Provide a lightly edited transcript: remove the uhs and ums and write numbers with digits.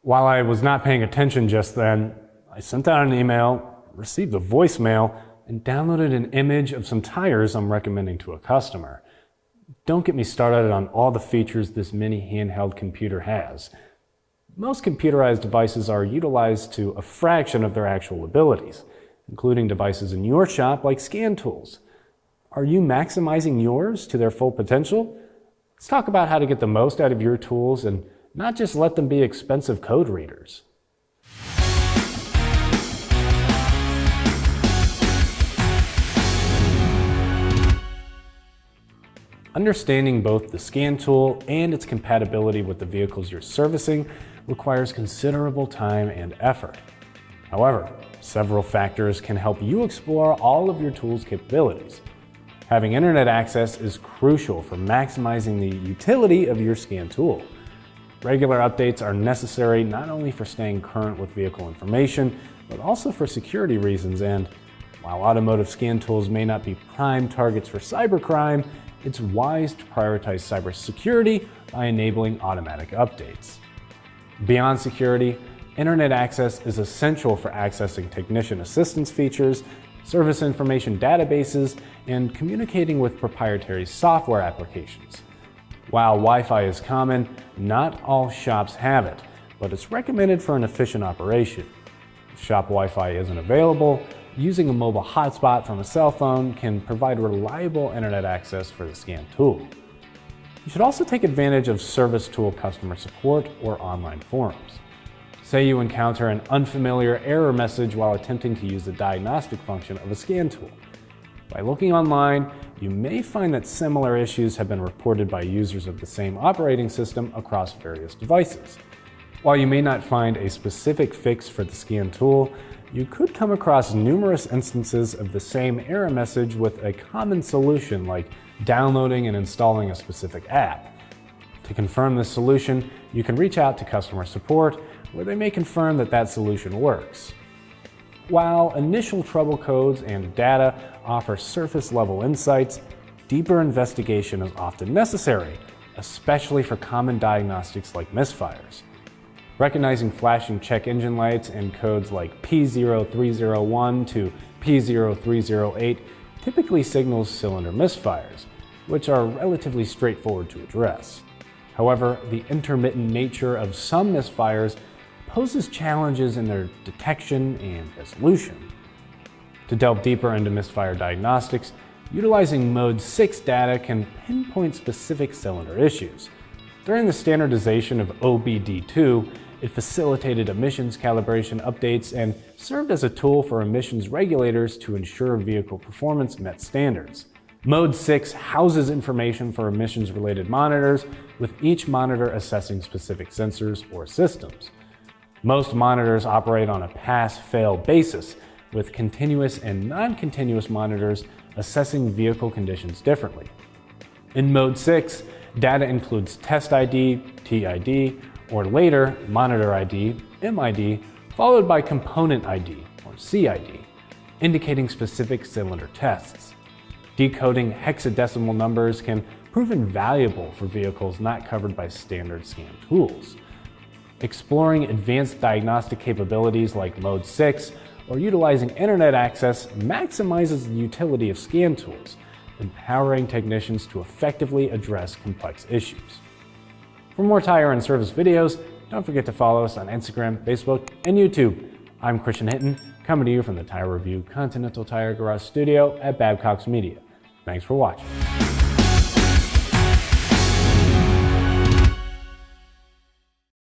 While I was not paying attention just then, I sent out an email, received a voicemail, and downloaded an image of some tires I'm recommending to a customer. Don't get me started on all the features this mini handheld computer has. Most computerized devices are utilized to a fraction of their actual abilities, including devices in your shop like scan tools. Are you maximizing yours to their full potential? Let's talk about how to get the most out of your tools and not just let them be expensive code readers. Understanding both the scan tool and its compatibility with the vehicles you're servicing requires considerable time and effort. However, several factors can help you explore all of your tool's capabilities. Having internet access is crucial for maximizing the utility of your scan tool. Regular updates are necessary not only for staying current with vehicle information, but also for security reasons. And while automotive scan tools may not be prime targets for cybercrime, it's wise to prioritize cybersecurity by enabling automatic updates. Beyond security, internet access is essential for accessing technician assistance features, service information databases, and communicating with proprietary software applications. While Wi-Fi is common, not all shops have it, but it's recommended for an efficient operation. If shop Wi-Fi isn't available, using a mobile hotspot from a cell phone can provide reliable internet access for the scan tool. You should also take advantage of service tool customer support or online forums. Say you encounter an unfamiliar error message while attempting to use the diagnostic function of a scan tool. By looking online, you may find that similar issues have been reported by users of the same operating system across various devices. While you may not find a specific fix for the scan tool, you could come across numerous instances of the same error message with a common solution like downloading and installing a specific app. To confirm this solution, you can reach out to customer support, where they may confirm that that solution works. While initial trouble codes and data offer surface-level insights, deeper investigation is often necessary, especially for common diagnostics like misfires. Recognizing flashing check engine lights and codes like P0301 to P0308 typically signals cylinder misfires, which are relatively straightforward to address. However, the intermittent nature of some misfires poses challenges in their detection and resolution. To delve deeper into misfire diagnostics, utilizing Mode 6 data can pinpoint specific cylinder issues. During the standardization of OBD2, it facilitated emissions calibration updates and served as a tool for emissions regulators to ensure vehicle performance met standards. Mode 6 houses information for emissions-related monitors, with each monitor assessing specific sensors or systems. Most monitors operate on a pass-fail basis, with continuous and non-continuous monitors assessing vehicle conditions differently. In Mode 6, data includes Test ID, TID, or later Monitor ID, MID, followed by Component ID, or CID, indicating specific cylinder tests. Decoding hexadecimal numbers can prove invaluable for vehicles not covered by standard scan tools. Exploring advanced diagnostic capabilities like Mode 6 or utilizing internet access maximizes the utility of scan tools, empowering technicians to effectively address complex issues. For more tire and service videos, don't forget to follow us on Instagram, Facebook, and YouTube. I'm Christian Hinton, coming to you from the Tire Review Continental Tire Garage Studio at Babcock's Media. Thanks for watching.